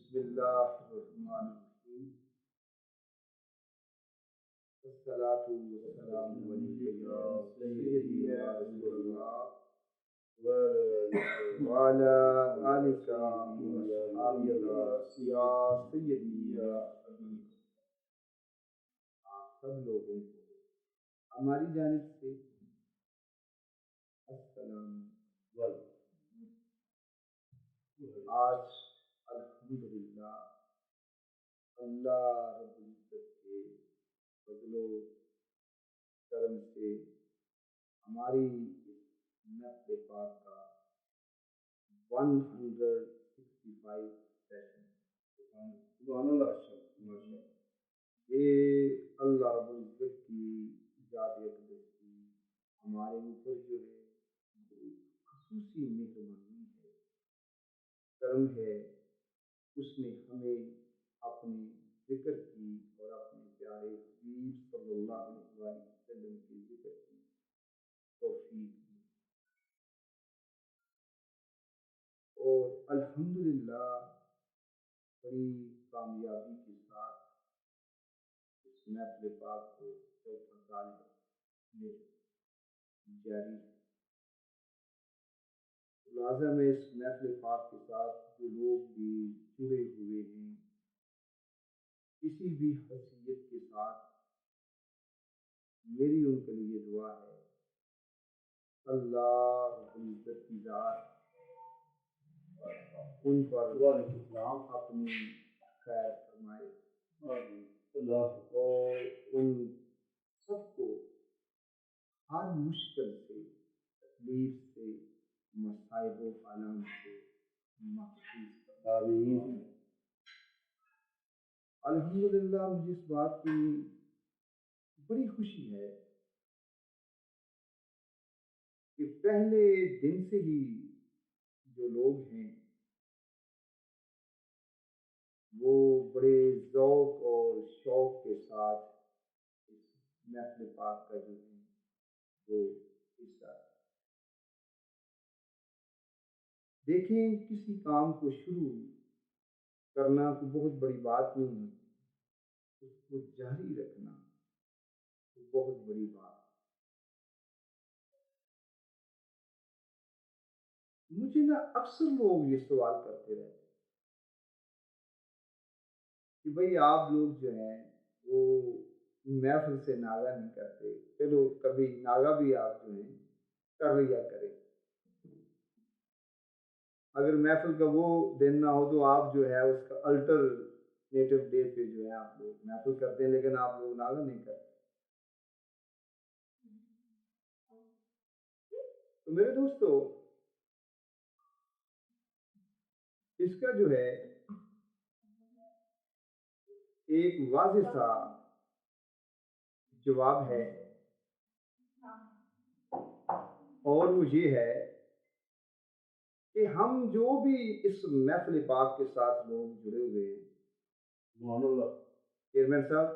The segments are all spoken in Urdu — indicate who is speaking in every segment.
Speaker 1: بسم اللہ الرحمن الرحیم والصلاۃ والسلام علیک یا سیدی یا رسول اللہ وعلی آلک واصحابک یا سیدی یا حبیب۔ آپ سب لوگوں کو ہماری جانب سے السلام علیکم۔ آج الحمدللہ اللہ رب العزت کے فضل و کرم سے ہماری نفل پاک کا 165 سیشن یہ اللہ رب العزت کی ذات اقدس کی ہمارے اوپر جو ہے خصوصی مہربانی ہے، کرم ہے۔ اس نے ہمیں اپنے ذکر کی اور اپنے پیارے حبیب صلی اللہ علیہ وسلم کی ذکر کی توفیق دی، اور الحمدللہ بڑی کامیابی کے ساتھ اس محفل پاک کو چوتھا سال میں جاری ہے۔ لازم ہے اس محفل پاک کے ساتھ جو لوگ بھی جڑے ہوئے ہیں کسی بھی حیثیت کے ساتھ، میری ان کے لیے دعا ہے اللہ رب العزت کی ذات ان پر اپنی خیر فرمائے اور ان سب کو ہر مشکل سے، تکلیف سے، مصائب و آلام سے محفوظ فرمائے۔ الحمدللہ مجھے اس بات کی بڑی خوشی ہے کہ پہلے دن سے ہی جو لوگ ہیں وہ بڑے ذوق اور شوق کے ساتھ اس محفل پاک کا جو ہے وہ حصہ ہے۔ دیکھیں، کسی کام کو شروع کرنا تو بہت بڑی بات نہیں ہے، اس کو جاری رکھنا تو بہت بڑی بات ہے۔ مجھے اکثر لوگ یہ سوال کرتے رہتے کہ بھئی آپ لوگ جو ہیں وہ محفل سے ناغہ نہیں کرتے، چلو کبھی ناغہ بھی آپ جو ہیں کر لیا کریں، اگر محفل کا وہ دن نہ ہو تو آپ جو ہے اس کا الٹرنیٹو ڈے پہ جو ہے آپ لوگ محفل کرتے ہیں، لیکن آپ لوگ ناغہ نہیں کرتے۔ تو میرے دوستو، اس کا جو ہے ایک واضح سا جواب ہے، اور وہ یہ ہے کہ ہم جو بھی اس محفل پاک کے ساتھ لوگ جڑے ہوئے ہیں، چیئرمین صاحب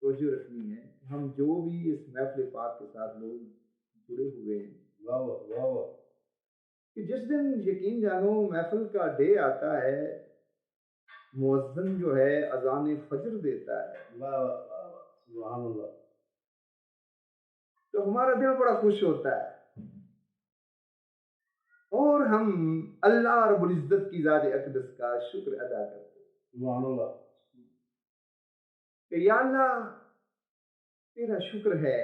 Speaker 1: توجہ رکھنی ہے، ہم جو بھی اس محفل پاک کے ساتھ لوگ جڑے ہوئے ہیں، کہ جس دن یقین جانو محفل کا ڈے آتا ہے، مؤذن جو ہے اذان فجر دیتا ہے، تو ہمارا دل بڑا خوش ہوتا ہے، اور ہم اللہ رب العزت کی ذات اقدس کا شکر ادا کرتے ہیں کہ یا اللہ تیرا شکر ہے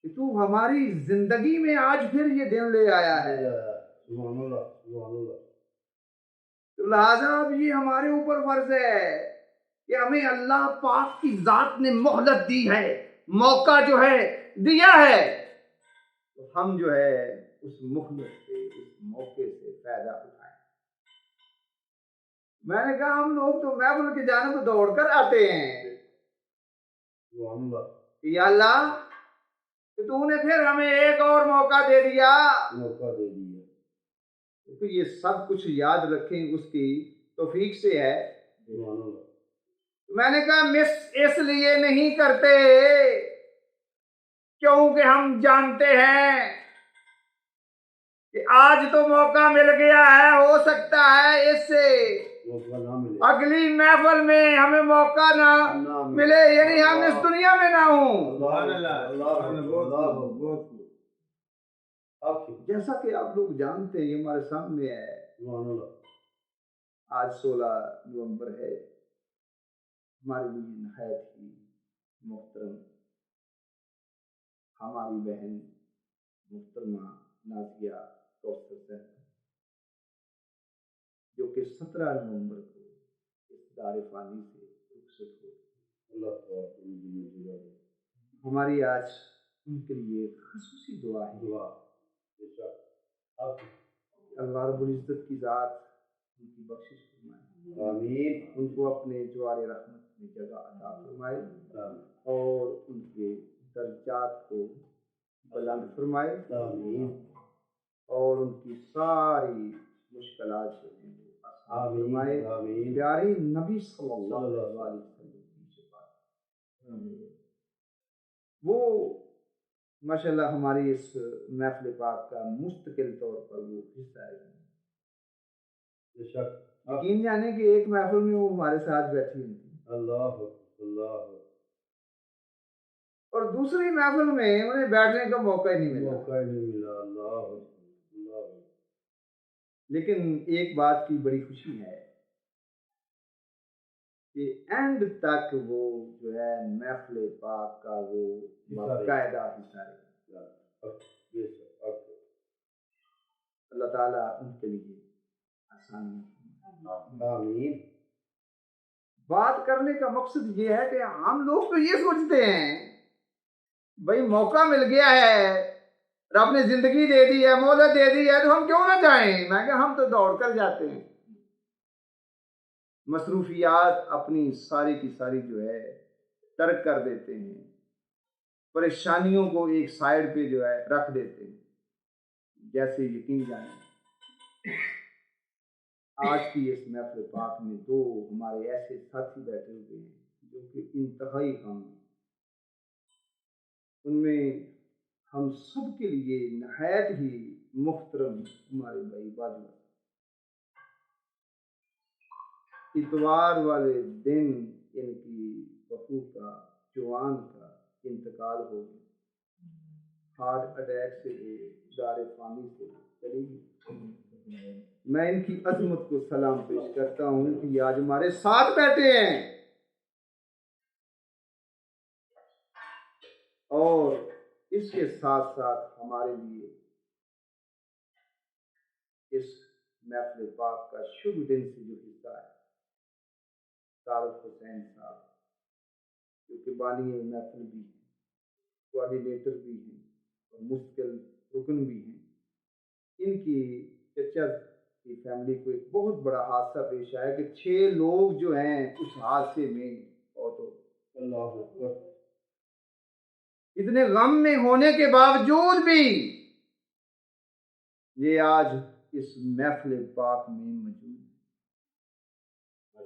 Speaker 1: کہ تو ہماری زندگی میں آج پھر یہ دن لے آیا ہے، تو لہٰذا اب یہ ہمارے اوپر فرض ہے کہ ہمیں اللہ پاک کی ذات نے مہلت دی ہے، موقع جو ہے دیا ہے، تو ہم جو ہے اس مہلت سے، اس موقع سے فائدہ اٹھائیں۔ میں نے کہا ہم لوگ تو محفل کی جانب دوڑ کر آتے ہیں کہ یا اللہ کہ تو نے پھر ہمیں ایک اور موقع دے دیا، تو یہ سب کچھ یاد رکھیں اس کی توفیق سے ہے۔ میں نے کہا مس اس لیے نہیں کرتے کیونکہ ہم جانتے ہیں کہ آج تو موقع مل گیا ہے، ہو سکتا ہے اس سے اگلی محفل میں ہمیں موقع نہ ملے، یعنی ہم اس دنیا میں نہ ہوں۔ جیسا کہ آپ لوگ جانتے ہیں، یہ ہمارے سامنے ہے، آج 16 نومبر ہے، ہمارے لیے نہایت ہی محترم ہماری بہن محترمہ نازیہ کوثر صاحب، جو کہ 17 نومبر کو اس دار فانی سے رخصت ہو۔ ہماری آج ان کے لیے خصوصی دعا ہے، اللہ رب العزت کی ذات ان کی بخشش فرمائے، آمین، ان کو اپنے جوار رحمت میں جگہ عطا فرمائے اور ان کے درجات کو بلند فرمائے، آمین، اور ان کی ساری مشکلات جو ہیں وہ آسان فرمائے، پیارے نبی صلی اللہ علیہ وسلم کی شفاعت۔ وہ ماشاءاللہ ہماری اس محفل پاک کا مستقل طور پر وہ حصہ ہے، یقین جانے کہ ایک محفل میں وہ ہمارے ساتھ بیٹھی ہوئی تھی، اللہ، اور دوسری محفل میں انہیں بیٹھنے کا موقع ہی نہیں ملا، اللہ، لیکن ایک بات کی بڑی خوشی ہے کہ اینڈ تک وہ جو ہے محفل پاک کا وہ باقاعدہ حصہ رہے، اللہ تعالیٰ ان کے لیے آسانی، آمین۔ بات کرنے کا مقصد یہ ہے کہ ہم لوگ تو یہ سوچتے ہیں بھئی موقع مل گیا ہے، رب نے زندگی دے دی ہے، مہلت دے دی ہے، تو ہم کیوں نہ جائیں؟ میں کہ ہم تو دوڑ کر جاتے ہیں، مصروفیات اپنی ساری کی ساری جو ہے ترک کر دیتے ہیں، پریشانیوں کو ایک سائیڈ پہ جو ہے رکھ دیتے ہیں۔ جیسے یقین جانیں آج کی اس محفل پاک میں دو ہمارے ایسے ساتھی بیٹھے ہوئے ہیں جو کہ انتہائی ہم ہیں، ان میں ہم سب کے لیے نہایت ہی محترم ہمارے بھائی باجوہ، اتوار والے دن ان کی بہو کا جوان کا انتقال ہو گیا، ہارٹ اٹیک سے وہ دار فانی سے چلی گئی۔ میں ان کی عظمت کو سلام پیش کرتا ہوں کہ یہ آج ہمارے ساتھ بیٹھے ہیں، اور اس کے ساتھ ساتھ ہمارے لیے اس محفل پاک کا شروع دن سے جو حصہ ہے، طارق حسین صاحب جو کہ بانی محفل بھی ہیں، کوآرڈینیٹر بھی ہیں اور مستقل رکن بھی ہیں، ان کی چچا کی فیملی کو ایک بہت بڑا حادثہ پیش آیا کہ 6 لوگ جو ہیں اس حادثے میں فوت ہو گئے۔ اللہ اکبر۔ اتنے غم میں ہونے کے باوجود بھی یہ آج اس محفل پاک میں موجود ہے،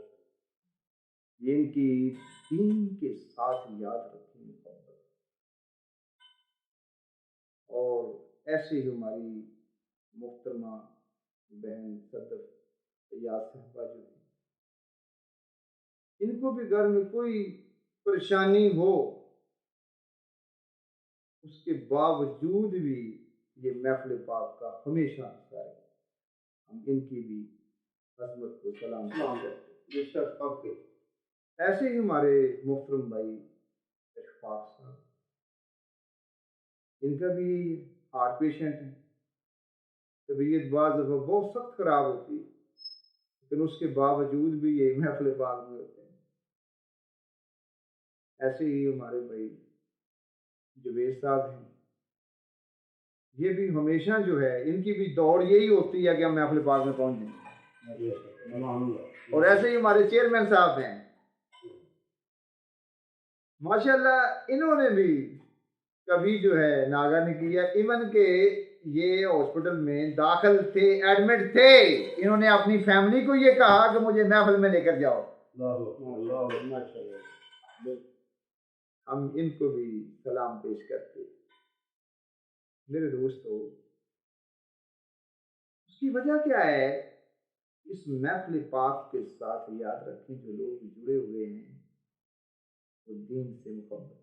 Speaker 1: یہ ان کی دین کے ساتھ یاد رکھیں محبت، اور ایسے ہی ہماری محترمہ بہن صدر فیاض صاحبہ جو ہیں، ان کو بھی گھر میں کوئی پریشانی ہو اس کے باوجود بھی یہ محفل پاک کا ہمیشہ حصہ ہے، ہم ان کی بھی عظمت کو سلام کرتے ہیں۔ ایسے ہی ہمارے محترم بھائی اشفاق صاحب، ان کا بھی ہارٹ پیشنٹ ہے، طبیعت بعض دفعہ بہت سخت خراب ہوتی ہے، لیکن اس کے باوجود بھی یہ محفل پاک میں ہوتے ہیں۔ ایسے ہی ہمارے بھائی جوید صاحب ہیں، یہ بھی ہمیشہ جو ہے ان کی بھی دوڑ یہی ہوتی ہے کہ ہم محفل پاک میں پہنچ جائیں، اور ایسے ہی ہمارے چیئرمین صاحب ہیں، ماشاءاللہ انہوں نے بھی کبھی جو ہے ناغہ نہیں کیا، ایون کہ یہ ہاسپٹل میں داخل تھے، ایڈمٹ تھے، انہوں نے اپنی فیملی کو یہ کہا کہ مجھے محفل میں لے کر جاؤ۔ ہم ان کو بھی سلام پیش کرتے۔ میرے دوستو، کی وجہ کیا ہے؟ اس محفل پاک کے ساتھ یاد رکھیں جو لوگ جڑے ہوئے ہیں وہ دین سے مکمل،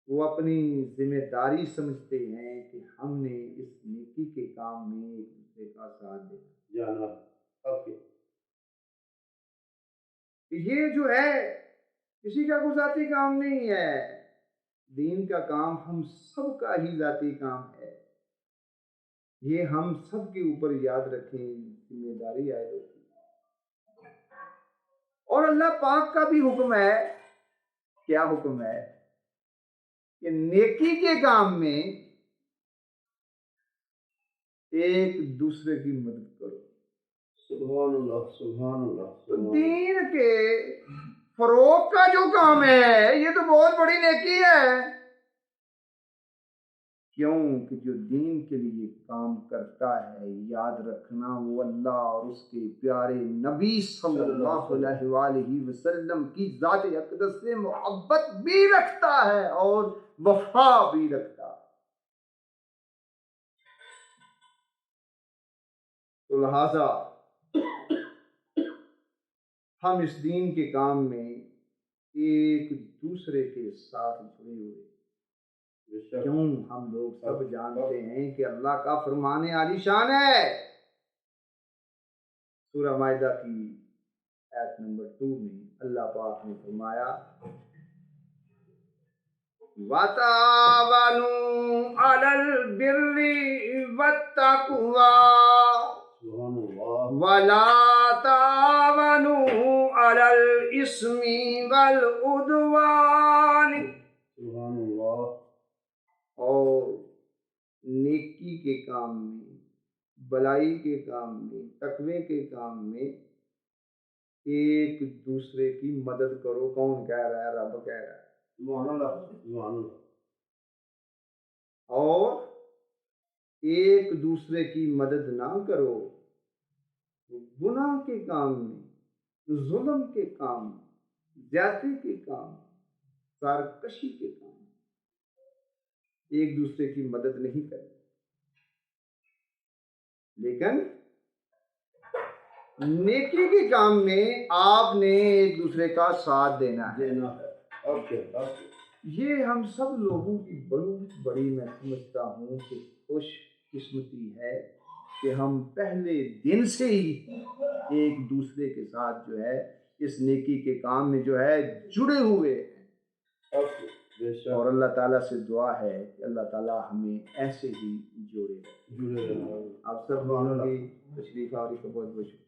Speaker 1: وہ اپنی ذمہ داری سمجھتے ہیں کہ ہم نے اس نیکی کے کام میں ایک دوسرے کا ساتھ دینا جانا۔ یہ جو ہے کسی کا کوئی ذاتی کام نہیں ہے، دین کا کام ہم سب کا ہی ذاتی کام ہے، یہ ہم سب کے اوپر یاد رکھیں ذمہ داری آئے ہوتی ہے۔ اور اللہ پاک کا بھی حکم ہے، کیا حکم ہے؟ کہ نیکی کے کام میں ایک دوسرے کی مدد کرو۔ سبحان اللہ سبحان اللہ۔ تو دین کے فروغ کا جو کام ہے یہ تو بہت بڑی نیکی ہے، کیوں کہ جو دین کے لیے کام کرتا ہے یاد رکھنا وہ اللہ اور اس کے پیارے نبی صلی اللہ علیہ وآلہ وسلم کی ذات اقدس سے محبت بھی رکھتا ہے اور وفا بھی رکھتا ہے۔ تو لہذا ہم اس دین کے کام میں ایک دوسرے کے ساتھ جڑے ہوئے، کیوں ہم لوگ سب جانتے ہیں کہ اللہ کا فرمان عالی شان ہے۔ سورہ مائدہ کی آیت نمبر 2 میں اللہ پاک نے فرمایا وَتَعَاوَنُوا عَلَى الْبِرِّ وَالتَّقْوَىٰ وَلَا تَعَاوَنُوا عَلَى الْإِثْمِ وَالْعُدْوَانِ۔ اور نیکی کے کام میں، بلائی کے کام میں، تقوی کے کام میں ایک دوسرے کی مدد کرو۔ کون کہہ رہا ہے؟ رب کہہ رہا ہے۔ اور ایک دوسرے کی مدد نہ کرو گناہ کے کام میں، ظلم کے کام میں، زیادتی کے کام میں، سرکشی کے کام میں ایک دوسرے کی مدد نہیں کریں، لیکن نیکی کے کام میں آپ نے ایک دوسرے کا ساتھ دینا ہے۔ یہ ہم سب لوگوں کی بہت بڑی میں سمجھتا ہوں کہ خوش قسمتی ہے کہ ہم پہلے دن سے ہی ایک دوسرے کے ساتھ جو ہے اس نیکی کے کام میں جو ہے جڑے ہوئے ہیں، اور اللہ تعالیٰ سے دعا ہے کہ اللہ تعالیٰ ہمیں ایسے ہی جوڑے۔ آپ سب لوگوں کی تشریف آوری کا بہت بہت شکریہ۔